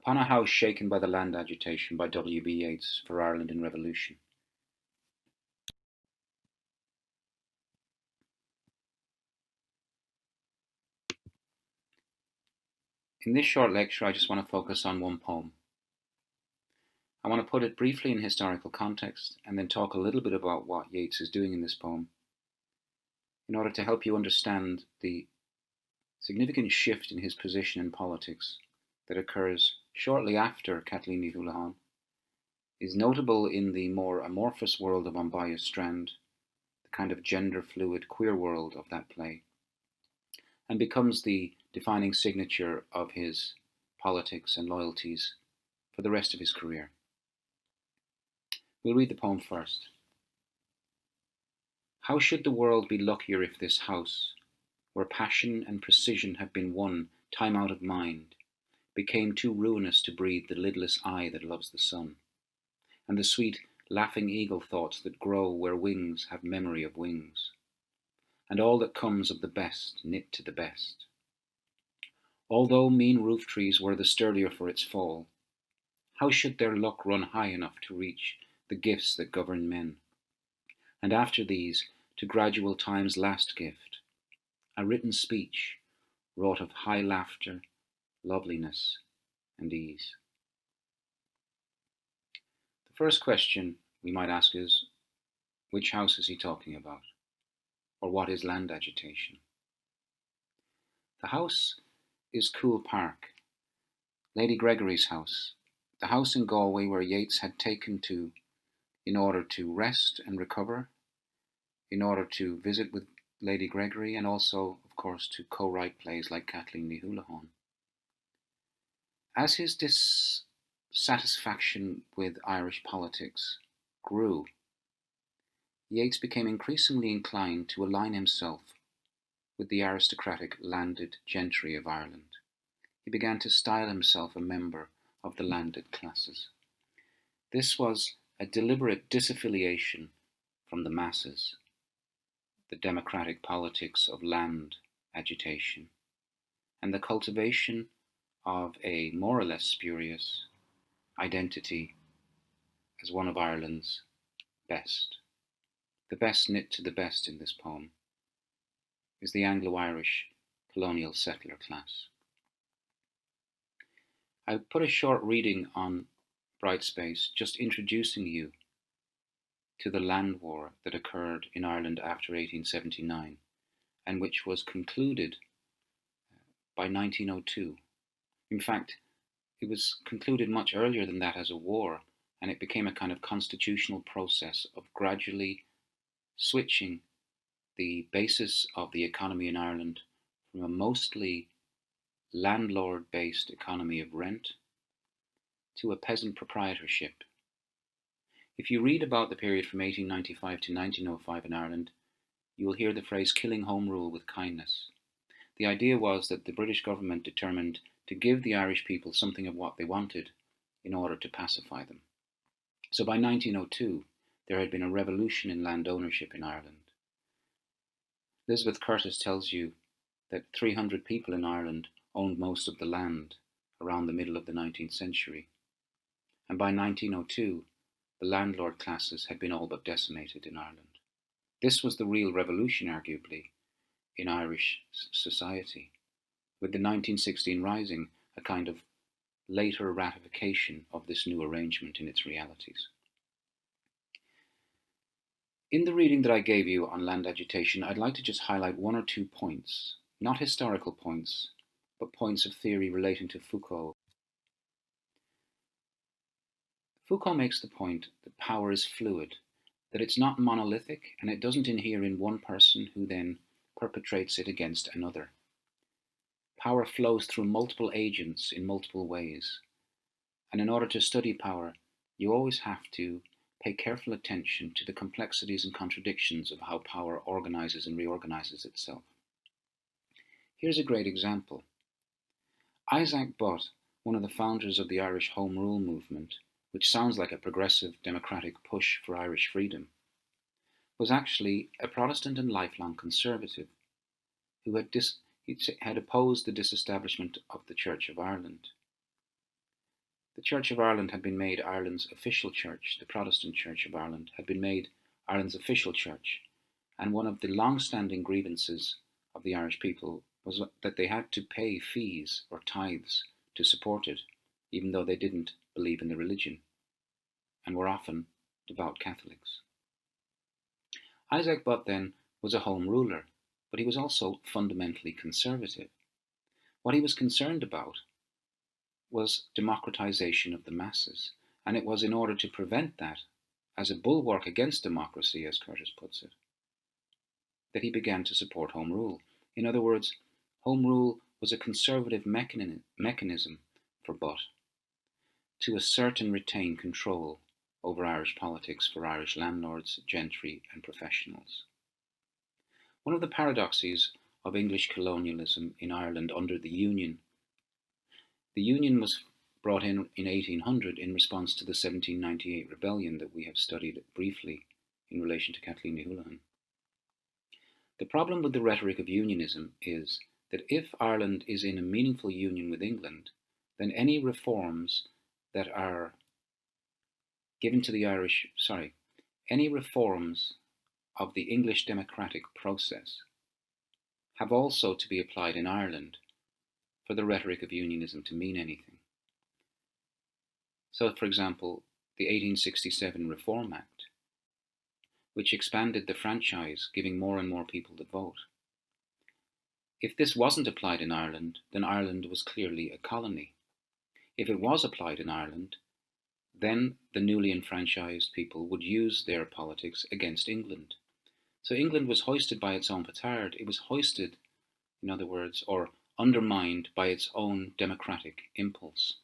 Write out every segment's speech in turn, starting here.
Upon a house shaken by the land agitation by W. B. Yeats for Ireland in Revolution. In this short lecture, I just want to focus on one poem. I want to put it briefly in historical context and then talk a little bit about what Yeats is doing in this poem in order to help you understand the significant shift in his position in politics that occurs shortly after Kathleen Ní Thualainn, is notable in the more amorphous world of An Báire Strand, the kind of gender-fluid queer world of that play, and becomes the defining signature of his politics and loyalties for the rest of his career. We'll read the poem first. How should the world be luckier if this house, where passion and precision have been won time out of mind, became too ruinous to breathe the lidless eye that loves the sun, and the sweet laughing eagle thoughts that grow where wings have memory of wings, and all that comes of the best knit to the best. Although mean roof trees were the sturdier for its fall, how should their luck run high enough to reach the gifts that govern men? And after these, to gradual time's last gift, a written speech wrought of high laughter, loveliness, and ease. The first question we might ask is, which house is he talking about? Or what is land agitation? The house is Coole Park, Lady Gregory's house, the house in Galway where Yeats had taken to in order to rest and recover, in order to visit with Lady Gregory, and also, of course, to co-write plays like Kathleen Ní Thualainn. As his dissatisfaction with Irish politics grew, Yeats became increasingly inclined to align himself with the aristocratic landed gentry of Ireland. He began to style himself a member of the landed classes. This was a deliberate disaffiliation from the masses, the democratic politics of land agitation, and the cultivation of a more or less spurious identity as one of Ireland's best. The best knit to the best in this poem is the Anglo-Irish colonial settler class. I put a short reading on Brightspace, just introducing you to the land war that occurred in Ireland after 1879, and which was concluded by 1902. In fact, it was concluded much earlier than that as a war, and it became a kind of constitutional process of gradually switching the basis of the economy in Ireland from a mostly landlord-based economy of rent to a peasant proprietorship. If you read about the period from 1895 to 1905 in Ireland, you will hear the phrase killing home rule with kindness. The idea was that the British government determined to give the Irish people something of what they wanted in order to pacify them. So by 1902, there had been a revolution in land ownership in Ireland. Elizabeth Curtis tells you that 300 people in Ireland owned most of the land around the middle of the 19th century. And by 1902, the landlord classes had been all but decimated in Ireland. This was the real revolution, arguably, in Irish society, with the 1916 Rising a kind of later ratification of this new arrangement in its realities. In the reading that I gave you on land agitation, I'd like to just highlight one or two points, not historical points, but points of theory relating to Foucault. Foucault makes the point that power is fluid, that it's not monolithic, and it doesn't inhere in one person who then perpetrates it against another. Power flows through multiple agents in multiple ways, and in order to study power, you always have to pay careful attention to the complexities and contradictions of how power organizes and reorganizes itself. Here's a great example. Isaac Butt, one of the founders of the Irish Home Rule movement, which sounds like a progressive democratic push for Irish freedom, was actually a Protestant and lifelong conservative who had opposed the disestablishment of the Church of Ireland. The Church of Ireland had been made Ireland's official church. The Protestant Church of Ireland had been made Ireland's official church, and one of the long-standing grievances of the Irish people was that they had to pay fees or tithes to support it, even though they didn't believe in the religion, and were often devout Catholics. Isaac Butt then was a home ruler, but he was also fundamentally conservative. What he was concerned about was democratization of the masses, and it was in order to prevent that, as a bulwark against democracy, as Curtis puts it, that he began to support Home Rule. In other words, Home Rule was a conservative mechanism for Butt to assert and retain control over Irish politics for Irish landlords, gentry, and professionals. One of the paradoxes of English colonialism in Ireland under the Union was brought in 1800 in response to the 1798 rebellion that we have studied briefly in relation to Kathleen Ni Houlihan. The problem with the rhetoric of unionism is that if Ireland is in a meaningful union with England, then any reforms that are given to the any reforms of the English democratic process have also to be applied in Ireland for the rhetoric of unionism to mean anything. So, for example, the 1867 Reform Act, which expanded the franchise, giving more and more people the vote. If this wasn't applied in Ireland, then Ireland was clearly a colony. If it was applied in Ireland, then the newly enfranchised people would use their politics against England. So England was hoisted by its own petard. It was hoisted, in other words, or undermined by its own democratic impulse.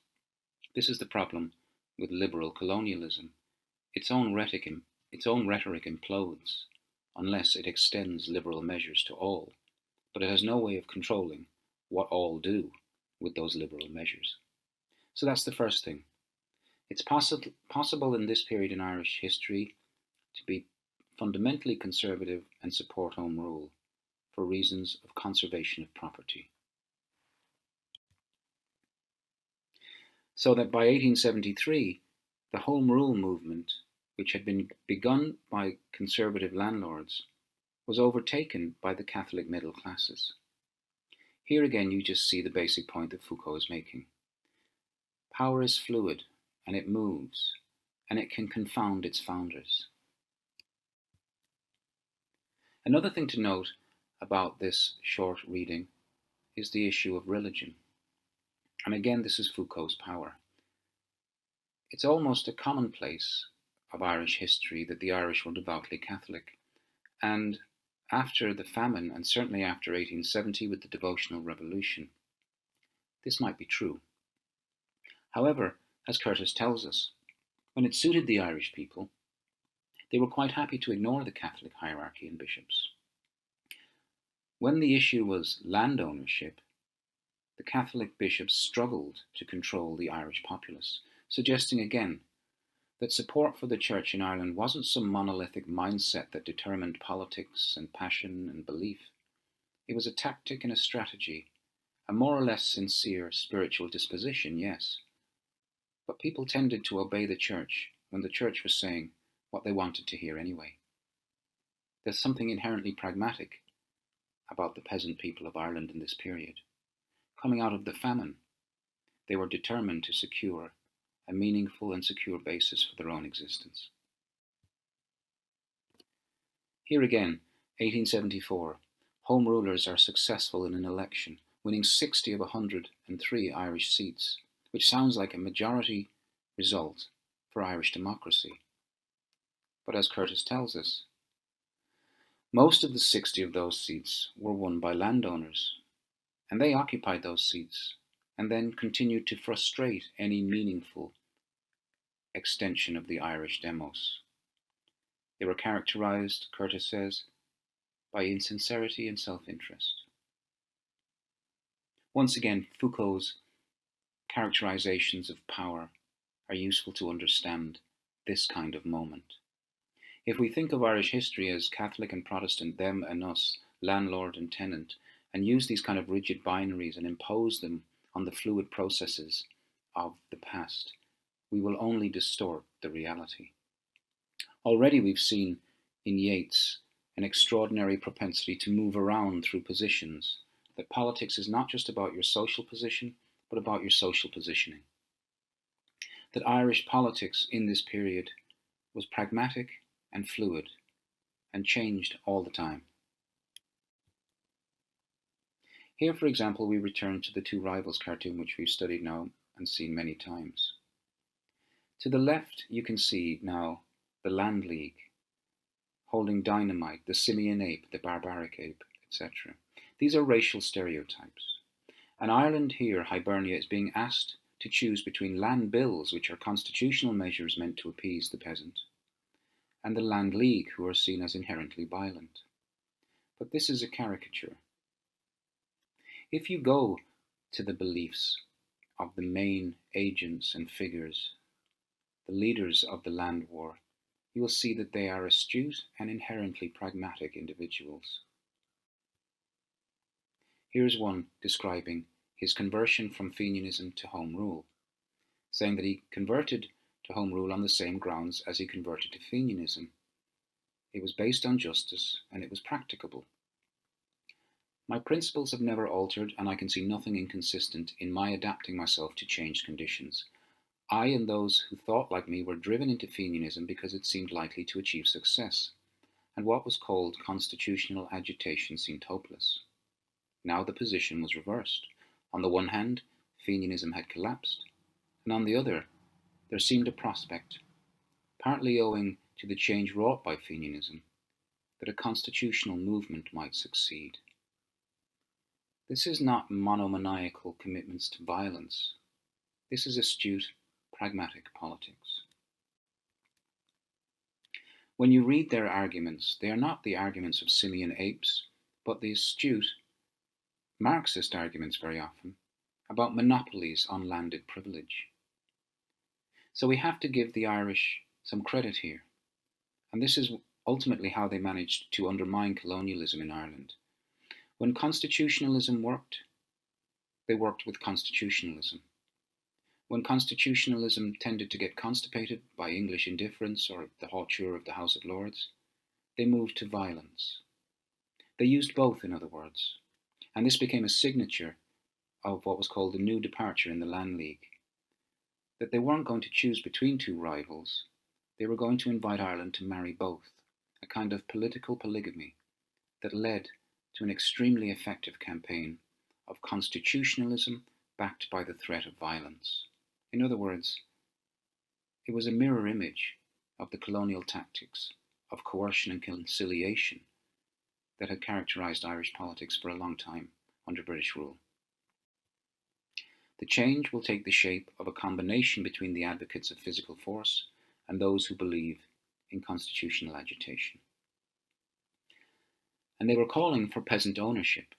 This is the problem with liberal colonialism. Its own rhetoric implodes unless it extends liberal measures to all, but it has no way of controlling what all do with those liberal measures. So that's the first thing. It's possible in this period in Irish history to be fundamentally conservative and support Home Rule for reasons of conservation of property. So that by 1873, the Home Rule movement, which had been begun by conservative landlords, was overtaken by the Catholic middle classes. Here again you just see the basic point that Foucault is making. Power is fluid, and it moves, and it can confound its founders. Another thing to note about this short reading is the issue of religion. And again, this is Foucault's power. It's almost a commonplace of Irish history that the Irish were devoutly Catholic. And after the famine, and certainly after 1870 with the devotional revolution, this might be true. However, as Curtis tells us, when it suited the Irish people, they were quite happy to ignore the Catholic hierarchy and bishops. When the issue was land ownership, the Catholic bishops struggled to control the Irish populace, suggesting again that support for the Church in Ireland wasn't some monolithic mindset that determined politics and passion and belief. It was a tactic and a strategy, a more or less sincere spiritual disposition, yes. But people tended to obey the Church when the Church was saying what they wanted to hear anyway. There's something inherently pragmatic about the peasant people of Ireland in this period. Coming out of the famine, they were determined to secure a meaningful and secure basis for their own existence. Here again, 1874, Home Rulers are successful in an election, winning 60 of 103 Irish seats, which sounds like a majority result for Irish democracy. But as Curtis tells us, most of the 60 of those seats were won by landowners, and they occupied those seats and then continued to frustrate any meaningful extension of the Irish demos. They were characterized, Curtis says, by insincerity and self-interest. Once again, Foucault's characterizations of power are useful to understand this kind of moment. If we think of Irish history as Catholic and Protestant, them and us, landlord and tenant, and use these kind of rigid binaries and impose them on the fluid processes of the past, we will only distort the reality. Already we've seen in Yeats an extraordinary propensity to move around through positions, that politics is not just about your social position, but about your social positioning. That Irish politics in this period was pragmatic and fluid and changed all the time. Here, for example, we return to the Two Rivals cartoon, which we've studied now and seen many times. To the left, you can see now the Land League holding dynamite, the simian ape, the barbaric ape, etc. These are racial stereotypes. And Ireland here, Hibernia, is being asked to choose between land bills, which are constitutional measures meant to appease the peasant, and the Land League, who are seen as inherently violent. But this is a caricature. If you go to the beliefs of the main agents and figures, the leaders of the land war, you will see that they are astute and inherently pragmatic individuals. Here's one describing his conversion from Fenianism to Home Rule, saying that he converted to Home Rule on the same grounds as he converted to Fenianism. It was based on justice and it was practicable. My principles have never altered, and I can see nothing inconsistent in my adapting myself to changed conditions. I and those who thought like me were driven into Fenianism because it seemed likely to achieve success, and what was called constitutional agitation seemed hopeless. Now the position was reversed. On the one hand, Fenianism had collapsed, and on the other, there seemed a prospect, partly owing to the change wrought by Fenianism, that a constitutional movement might succeed. This is not monomaniacal commitments to violence. This is astute, pragmatic politics. When you read their arguments, they are not the arguments of simian apes, but the astute, Marxist arguments very often, about monopolies on landed privilege. So we have to give the Irish some credit here, and this is ultimately how they managed to undermine colonialism in Ireland. When constitutionalism worked, they worked with constitutionalism. When constitutionalism tended to get constipated by English indifference or the hauteur of the House of Lords, they moved to violence. They used both, in other words, and this became a signature of what was called the New Departure in the Land League, that they weren't going to choose between two rivals, they were going to invite Ireland to marry both, a kind of political polygamy that led to an extremely effective campaign of constitutionalism backed by the threat of violence. In other words, it was a mirror image of the colonial tactics of coercion and conciliation that had characterized Irish politics for a long time under British rule. The change will take the shape of a combination between the advocates of physical force and those who believe in constitutional agitation. And they were calling for peasant ownership.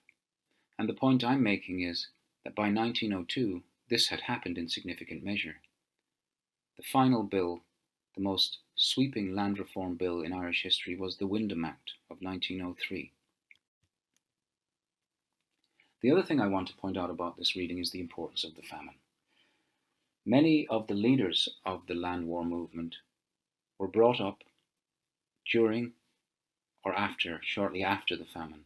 And the point I'm making is that by 1902, this had happened in significant measure. The final bill, the most sweeping land reform bill in Irish history, was the Windham Act of 1903. The other thing I want to point out about this reading is the importance of the famine. Many of the leaders of the land war movement were brought up during or shortly after the famine.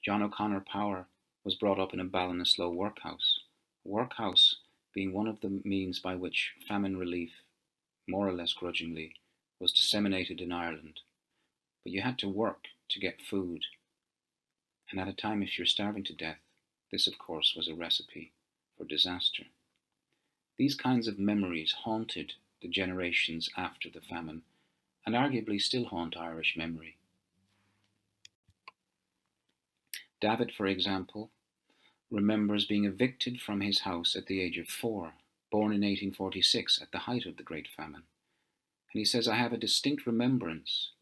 John O'Connor Power was brought up in a Ballinasloe workhouse, a workhouse being one of the means by which famine relief, more or less grudgingly, was disseminated in Ireland. But you had to work to get food, and at a time if you're starving to death, this of course was a recipe for disaster. These kinds of memories haunted the generations after the famine, and arguably still haunt Irish memory. David, for example, remembers being evicted from his house at the age of 4, born in 1846 at the height of the Great Famine. And he says, "I have a distinct remembrance,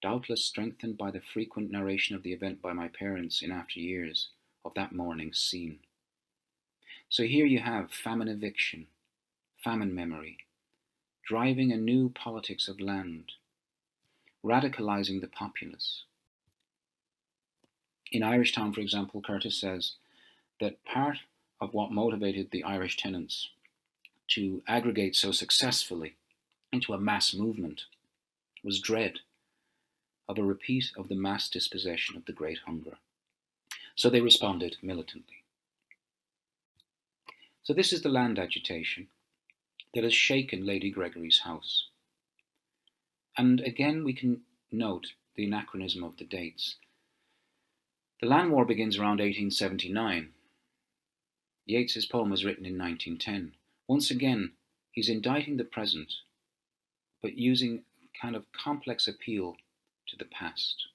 doubtless strengthened by the frequent narration of the event by my parents in after years, of that morning's scene." So here you have famine eviction, famine memory, driving a new politics of land, radicalizing the populace. In Irishtown, for example, Curtis says that part of what motivated the Irish tenants to aggregate so successfully into a mass movement was dread of a repeat of the mass dispossession of the Great Hunger. So they responded militantly. So this is the land agitation that has shaken Lady Gregory's house. And again, we can note the anachronism of the dates. The land war begins around 1879. Yeats's poem was written in 1910. Once again, he's indicting the present, but using a kind of complex appeal to the past.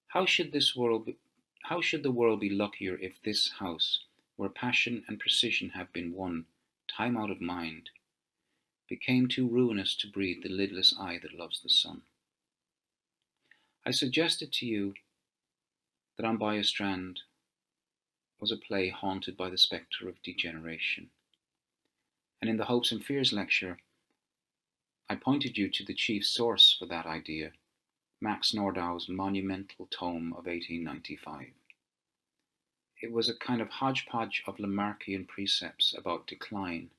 How should the world be luckier if this house, where passion and precision have been won, time out of mind, became too ruinous to breathe the lidless eye that loves the sun? I suggested to you that On By a Strand was a play haunted by the spectre of degeneration. And in the Hopes and Fears lecture, I pointed you to the chief source for that idea, Max Nordau's monumental tome of 1895. It was a kind of hodgepodge of Lamarckian precepts about decline,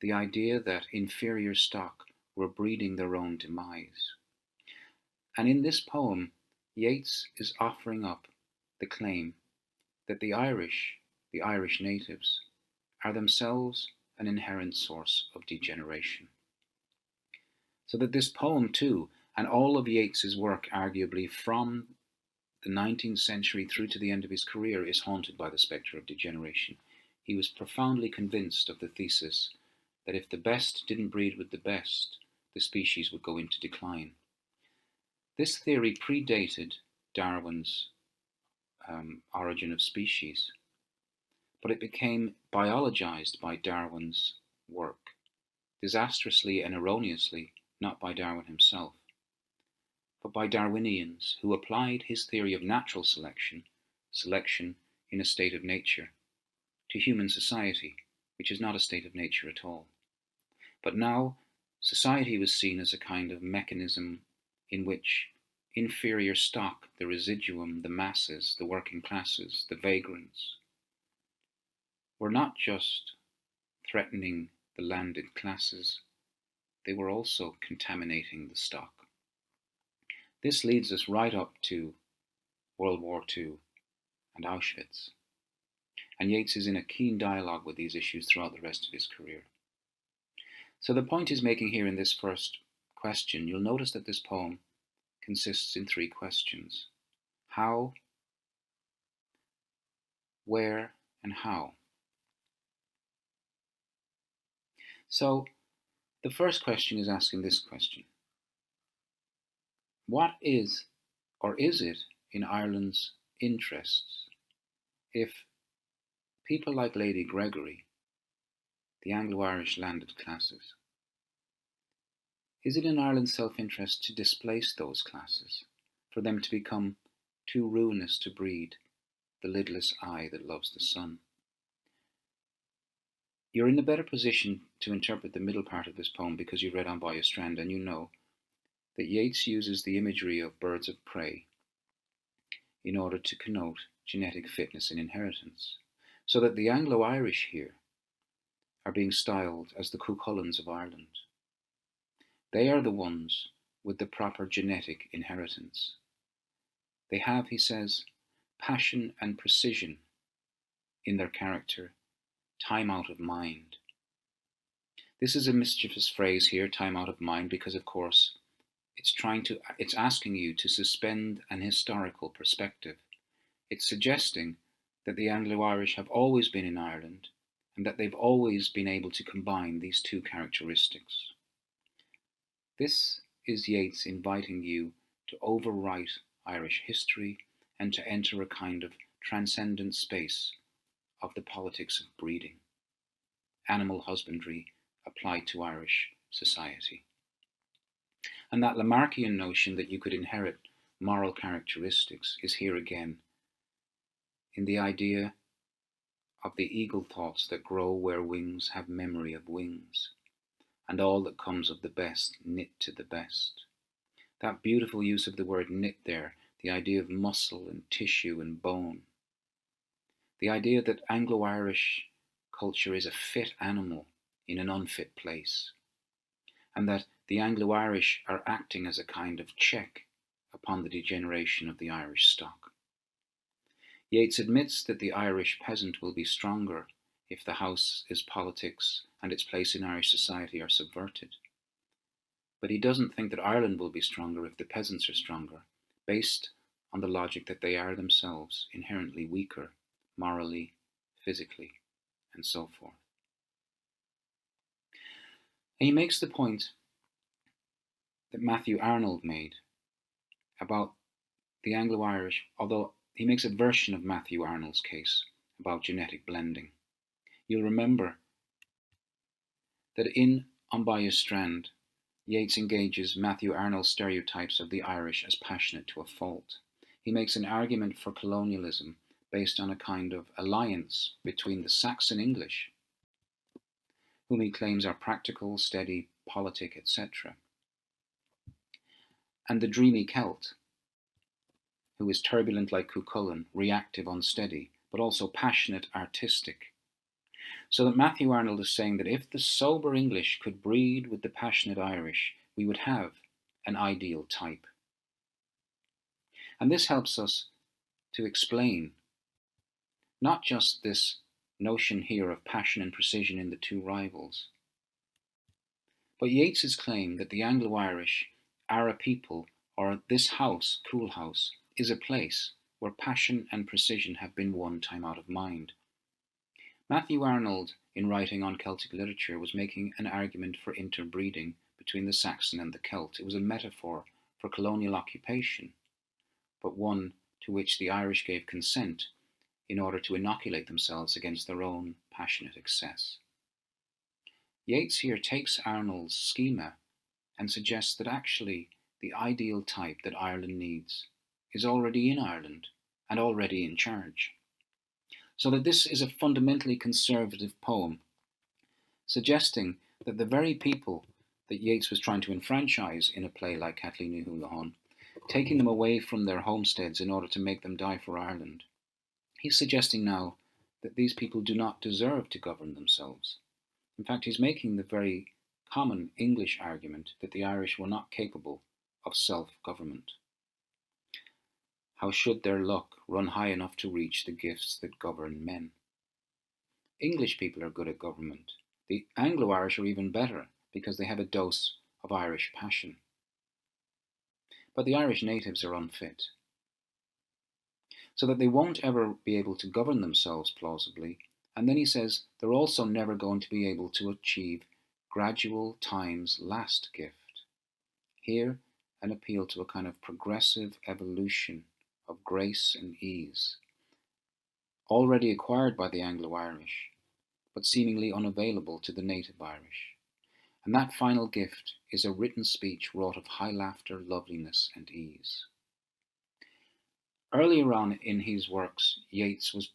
the idea that inferior stock were breeding their own demise. And in this poem, Yeats is offering up the claim that the Irish natives, are themselves an inherent source of degeneration. So that this poem too, and all of Yeats's work arguably from the 19th century through to the end of his career, is haunted by the spectre of degeneration. He was profoundly convinced of the thesis that if the best didn't breed with the best, the species would go into decline. This theory predated Darwin's Origin of Species, but it became biologized by Darwin's work, disastrously and erroneously, not by Darwin himself, but by Darwinians who applied his theory of natural selection, selection in a state of nature, to human society, which is not a state of nature at all. But now, society was seen as a kind of mechanism in which inferior stock, the residuum, the masses, the working classes, the vagrants, were not just threatening the landed classes, they were also contaminating the stock. This leads us right up to World War II and Auschwitz. And Yeats is in a keen dialogue with these issues throughout the rest of his career. So the point he's making here in this first question, you'll notice that this poem consists in three questions: how, where, and how. So the first question is asking this question: what is, or is it, in Ireland's interests if people like Lady Gregory, the Anglo-Irish landed classes, is it in Ireland's self-interest to displace those classes, for them to become too ruinous to breed the lidless eye that loves the sun? You're in a better position to interpret the middle part of this poem because you've read On By a Strand, and you know that Yeats uses the imagery of birds of prey in order to connote genetic fitness and inheritance, so that the Anglo-Irish here are being styled as the Cuchullans of Ireland. They are the ones with the proper genetic inheritance. They have, he says, passion and precision in their character, time out of mind. This is a mischievous phrase here, time out of mind, because of course it's asking you to suspend an historical perspective. It's suggesting that the Anglo-Irish have always been in Ireland and that they've always been able to combine these two characteristics. This is Yeats inviting you to overwrite Irish history and to enter a kind of transcendent space of the politics of breeding, animal husbandry applied to Irish society. And that Lamarckian notion that you could inherit moral characteristics is here again, in the idea of the eagle thoughts that grow where wings have memory of wings, and all that comes of the best knit to the best. That beautiful use of the word knit there, the idea of muscle and tissue and bone. The idea that Anglo-Irish culture is a fit animal in an unfit place, and that the Anglo-Irish are acting as a kind of check upon the degeneration of the Irish stock. Yeats admits that the Irish peasant will be stronger if the house, his politics, and its place in Irish society are subverted. But he doesn't think that Ireland will be stronger if the peasants are stronger, based on the logic that they are themselves inherently weaker, morally, physically, and so forth. And he makes the point that Matthew Arnold made about the Anglo-Irish, although he makes a version of Matthew Arnold's case about genetic blending. You'll remember that in On Bayou Strand, Yeats engages Matthew Arnold's stereotypes of the Irish as passionate to a fault. He makes an argument for colonialism based on a kind of alliance between the Saxon English, whom he claims are practical, steady, politic, etc., and the dreamy Celt, who is turbulent like Cuchulainn, reactive, unsteady, but also passionate, artistic. So that Matthew Arnold is saying that if the sober English could breed with the passionate Irish, we would have an ideal type. And this helps us to explain not just this notion here of passion and precision in the two rivals, but Yeats's claim that the Anglo-Irish are a people, or this house, Cool House, is a place where passion and precision have been one time out of mind. Matthew Arnold, in writing on Celtic literature, was making an argument for interbreeding between the Saxon and the Celt. It was a metaphor for colonial occupation, but one to which the Irish gave consent in order to inoculate themselves against their own passionate excess. Yeats here takes Arnold's schema and suggests that actually the ideal type that Ireland needs is already in Ireland and already in charge. So that this is a fundamentally conservative poem, suggesting that the very people that Yeats was trying to enfranchise in a play like Kathleen Ni Houlihan, taking them away from their homesteads in order to make them die for Ireland, he's suggesting now that these people do not deserve to govern themselves. In fact, he's making the very common English argument that the Irish were not capable of self-government. How should their luck run high enough to reach the gifts that govern men? English people are good at government. The Anglo-Irish are even better because they have a dose of Irish passion. But the Irish natives are unfit, so that they won't ever be able to govern themselves plausibly. And then he says they're also never going to be able to achieve gradual time's last gift. Here, an appeal to a kind of progressive evolution of grace and ease, already acquired by the Anglo-Irish, but seemingly unavailable to the native Irish. And that final gift is a written speech wrought of high laughter, loveliness, and ease. Earlier on in his works, Yeats was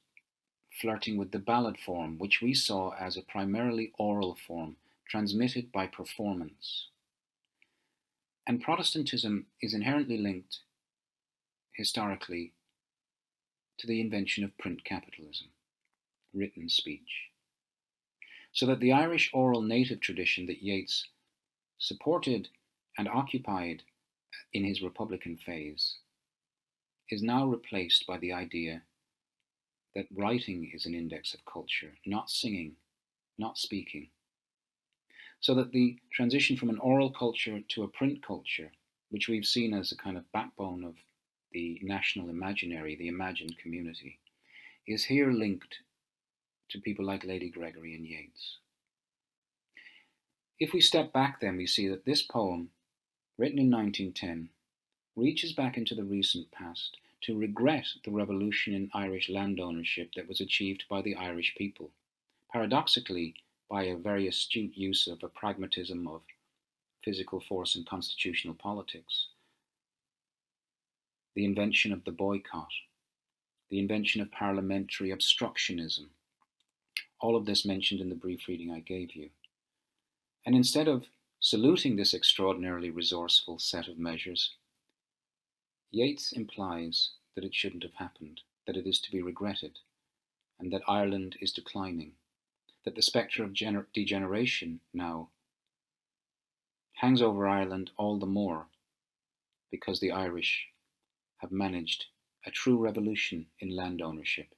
flirting with the ballad form, which we saw as a primarily oral form, transmitted by performance. And Protestantism is inherently linked, historically, to the invention of print capitalism, written speech. So that the Irish oral native tradition that Yeats supported and occupied in his Republican phase is now replaced by the idea that writing is an index of culture, not singing, not speaking. So that the transition from an oral culture to a print culture, which we've seen as a kind of backbone of the national imaginary, the imagined community, is here linked to people like Lady Gregory and Yeats. If we step back then, we see that this poem, written in 1910, reaches back into the recent past to regret the revolution in Irish land ownership that was achieved by the Irish people, paradoxically by a very astute use of a pragmatism of physical force and constitutional politics. The invention of the boycott, the invention of parliamentary obstructionism, all of this mentioned in the brief reading I gave you. And instead of saluting this extraordinarily resourceful set of measures, Yeats implies that it shouldn't have happened, that it is to be regretted, and that Ireland is declining, that the spectre of degeneration now hangs over Ireland all the more because the Irish have managed a true revolution in land ownership.